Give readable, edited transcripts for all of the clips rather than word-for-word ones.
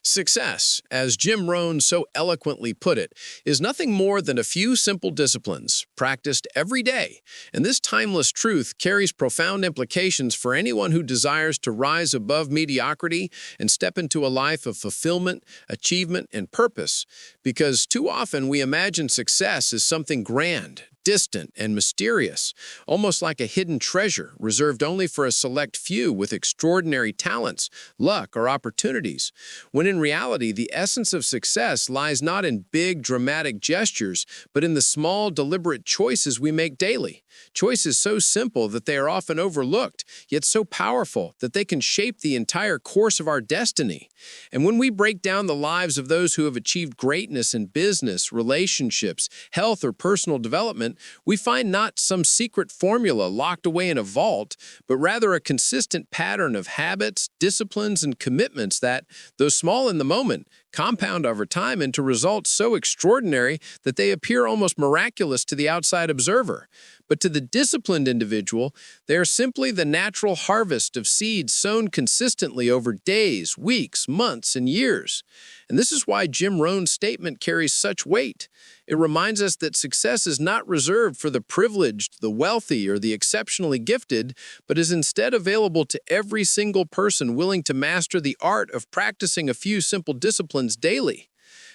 Success, as Jim Rohn so eloquently put it, is nothing more than a few simple disciplines practiced every day, and this timeless truth carries profound implications for anyone who desires to rise above mediocrity and step into a life of fulfillment, achievement, and purpose, because too often we imagine success as something grand, distant, and mysterious, almost like a hidden treasure reserved only for a select few with extraordinary talents, luck, or opportunities, when in reality the essence of success lies not in big, dramatic gestures, but in the small, deliberate choices we make daily. Choices so simple that they are often overlooked, yet so powerful that they can shape the entire course of our destiny. And when we break down the lives of those who have achieved greatness in business, relationships, health, or personal development, we find not some secret formula locked away in a vault, but rather a consistent pattern of habits, disciplines, and commitments that, though small in the moment, compound over time into results so extraordinary that they appear almost miraculous to the outside observer. But to the disciplined individual, they are simply the natural harvest of seeds sown consistently over days, weeks, months, and years. And this is why Jim Rohn's statement carries such weight. It reminds us that success is not reserved for the privileged, the wealthy, or the exceptionally gifted, but is instead available to every single person willing to master the art of practicing a few simple disciplines daily.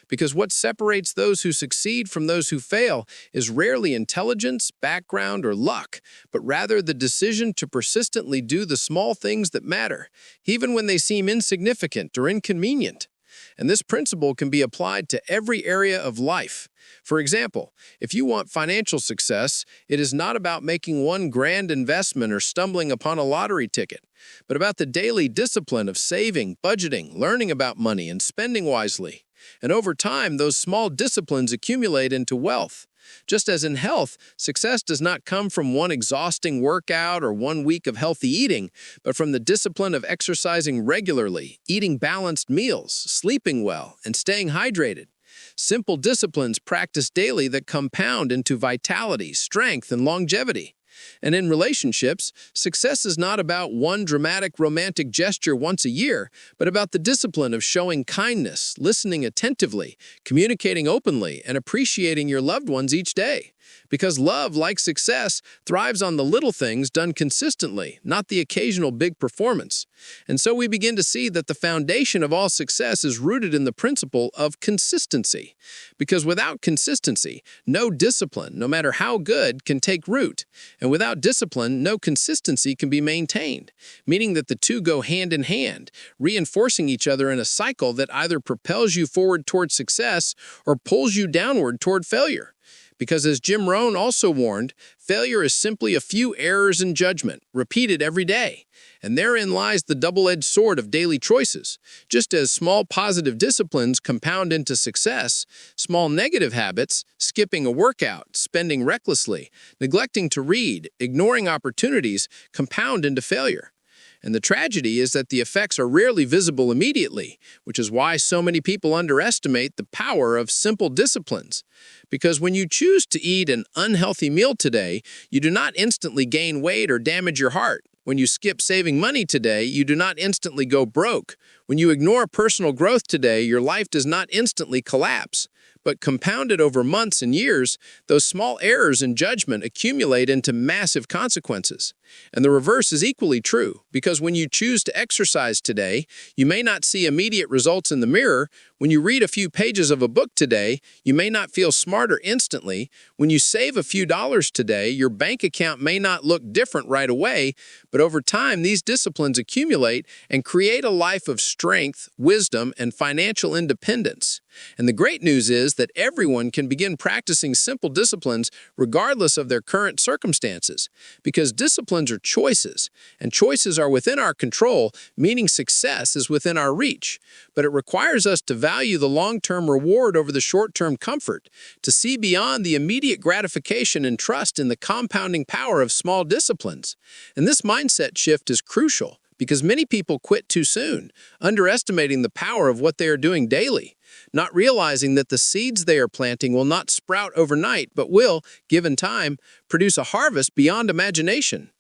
Because what separates those who succeed from those who fail is rarely intelligence, background, or luck, but rather the decision to persistently do the small things that matter, even when they seem insignificant or inconvenient. And this principle can be applied to every area of life. For example, if you want financial success, it is not about making one grand investment or stumbling upon a lottery ticket, but about the daily discipline of saving, budgeting, learning about money, and spending wisely. And over time, those small disciplines accumulate into wealth. Just as in health, success does not come from one exhausting workout or one week of healthy eating, but from the discipline of exercising regularly, eating balanced meals, sleeping well, and staying hydrated. Simple disciplines practiced daily that compound into vitality, strength, and longevity. And in relationships, success is not about one dramatic romantic gesture once a year, but about the discipline of showing kindness, listening attentively, communicating openly, and appreciating your loved ones each day. Because love, like success, thrives on the little things done consistently, not the occasional big performance. And so we begin to see that the foundation of all success is rooted in the principle of consistency. Because without consistency, no discipline, no matter how good, can take root. And without discipline, no consistency can be maintained, meaning that the two go hand in hand, reinforcing each other in a cycle that either propels you forward toward success or pulls you downward toward failure. Because as Jim Rohn also warned, failure is simply a few errors in judgment, repeated every day. And therein lies the double-edged sword of daily choices. Just as small positive disciplines compound into success, small negative habits, skipping a workout, spending recklessly, neglecting to read, ignoring opportunities, compound into failure. And the tragedy is that the effects are rarely visible immediately, which is why so many people underestimate the power of simple disciplines. Because when you choose to eat an unhealthy meal today, you do not instantly gain weight or damage your heart. When you skip saving money today, you do not instantly go broke. When you ignore personal growth today, your life does not instantly collapse. But compounded over months and years, those small errors in judgment accumulate into massive consequences. And the reverse is equally true, because when you choose to exercise today, you may not see immediate results in the mirror. When you read a few pages of a book today, you may not feel smarter instantly. When you save a few dollars today, your bank account may not look different right away, but over time, these disciplines accumulate and create a life of strength, wisdom, and financial independence. And the great news is that everyone can begin practicing simple disciplines regardless of their current circumstances, because disciplines are choices, and choices are within our control, meaning success is within our reach. But it requires us to value the long-term reward over the short-term comfort, to see beyond the immediate gratification and trust in the compounding power of small disciplines. And this mindset shift is crucial, because many people quit too soon, underestimating the power of what they are doing daily, not realizing that the seeds they are planting will not sprout overnight, but will, given time, produce a harvest beyond imagination.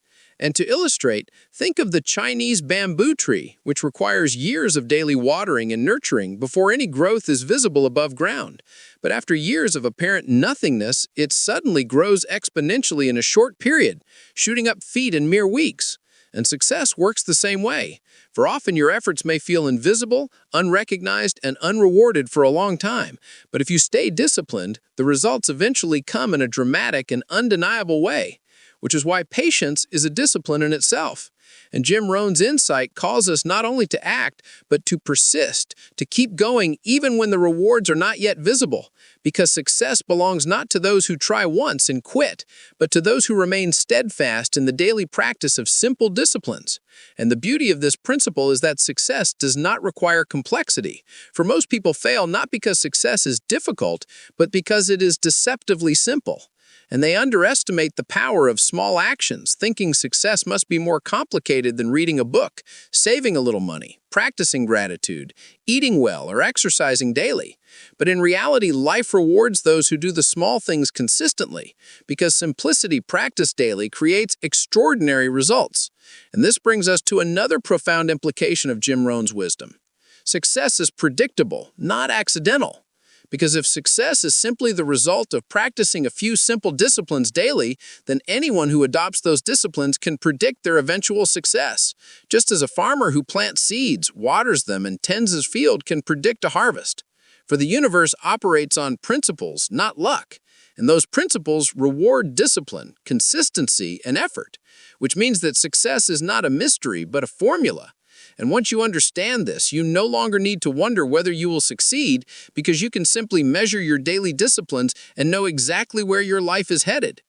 And to illustrate, think of the Chinese bamboo tree, which requires years of daily watering and nurturing before any growth is visible above ground. But after years of apparent nothingness, it suddenly grows exponentially in a short period, shooting up feet in mere weeks. And success works the same way, for often your efforts may feel invisible, unrecognized, and unrewarded for a long time. But if you stay disciplined, the results eventually come in a dramatic and undeniable way, which is why patience is a discipline in itself. And Jim Rohn's insight calls us not only to act, but to persist, to keep going even when the rewards are not yet visible, because success belongs not to those who try once and quit, but to those who remain steadfast in the daily practice of simple disciplines. And the beauty of this principle is that success does not require complexity. For most people fail not because success is difficult, but because it is deceptively simple. And they underestimate the power of small actions, thinking success must be more complicated than reading a book, saving a little money, practicing gratitude, eating well, or exercising daily. But in reality, life rewards those who do the small things consistently, because simplicity practiced daily creates extraordinary results. And this brings us to another profound implication of Jim Rohn's wisdom. Success is predictable, not accidental. Because if success is simply the result of practicing a few simple disciplines daily, then anyone who adopts those disciplines can predict their eventual success. Just as a farmer who plants seeds, waters them, and tends his field can predict a harvest. For the universe operates on principles, not luck. And those principles reward discipline, consistency, and effort, which means that success is not a mystery, but a formula. And once you understand this, you no longer need to wonder whether you will succeed because you can simply measure your daily disciplines and know exactly where your life is headed.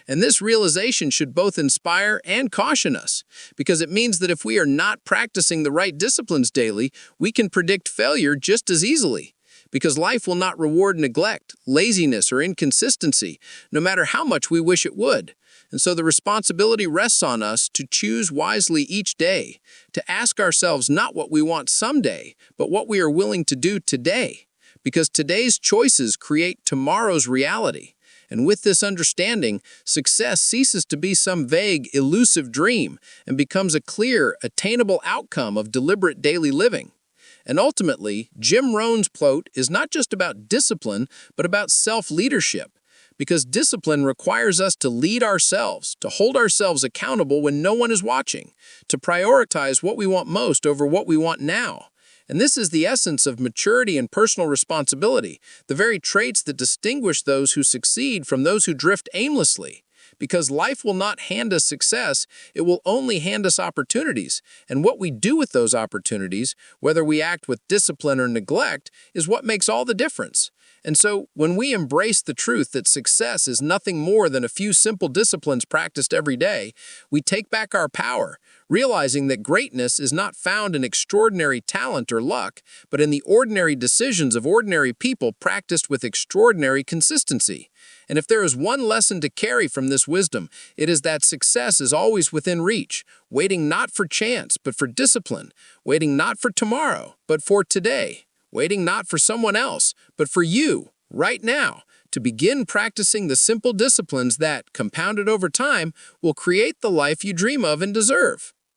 And this realization should both inspire and caution us, because it means that if we are not practicing the right disciplines daily, we can predict failure just as easily. Because life will not reward neglect, laziness, or inconsistency, no matter how much we wish it would. And so the responsibility rests on us to choose wisely each day, to ask ourselves not what we want someday, but what we are willing to do today. Because today's choices create tomorrow's reality. And with this understanding, success ceases to be some vague, elusive dream and becomes a clear, attainable outcome of deliberate daily living. And ultimately, Jim Rohn's quote is not just about discipline, but about self-leadership. Because discipline requires us to lead ourselves, to hold ourselves accountable when no one is watching, to prioritize what we want most over what we want now. And this is the essence of maturity and personal responsibility, the very traits that distinguish those who succeed from those who drift aimlessly. Because life will not hand us success, it will only hand us opportunities. And what we do with those opportunities, whether we act with discipline or neglect, is what makes all the difference. And so, when we embrace the truth that success is nothing more than a few simple disciplines practiced every day, we take back our power, realizing that greatness is not found in extraordinary talent or luck, but in the ordinary decisions of ordinary people practiced with extraordinary consistency. And if there is one lesson to carry from this wisdom, it is that success is always within reach, waiting not for chance, but for discipline, waiting not for tomorrow, but for today, waiting not for someone else, but for you, right now, to begin practicing the simple disciplines that, compounded over time, will create the life you dream of and deserve.